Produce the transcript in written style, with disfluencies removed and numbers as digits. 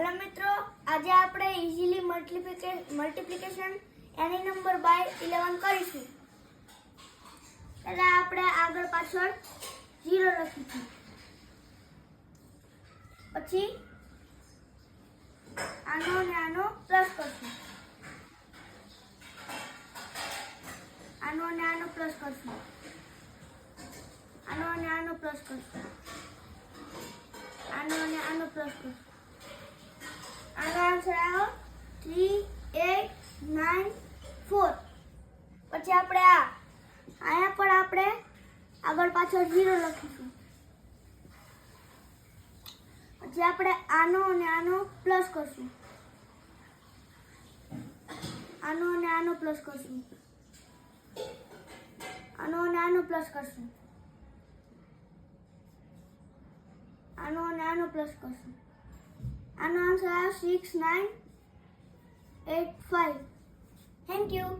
Hello મિત્રો, આજે આપણે easily multiplication any number by 11 કરીશું. એટલે આપણે આગળ પાછળ 0 લખીશું. પછી આનો અને આનો પ્લસ કરશું. આનો અને આનો પ્લસ કરશું. આનો અને આનો પ્લસ કરશું. આનો અને આનો પ્લસ કરશું. આનો આન્સર આવ્યો 3894. પછી આપણે અહીંયા પણ આપણે આગળ પાછળ 0 લખીશું. પછી આપણે આનો અને આનો પ્લસ કરશું. આનો અને આનો પ્લસ કરશું. આનો અને આનો પ્લસ કરશું. આનો અને આનો પ્લસ કરશું. આનો આન્સર આવ્યો 6985. Thank you.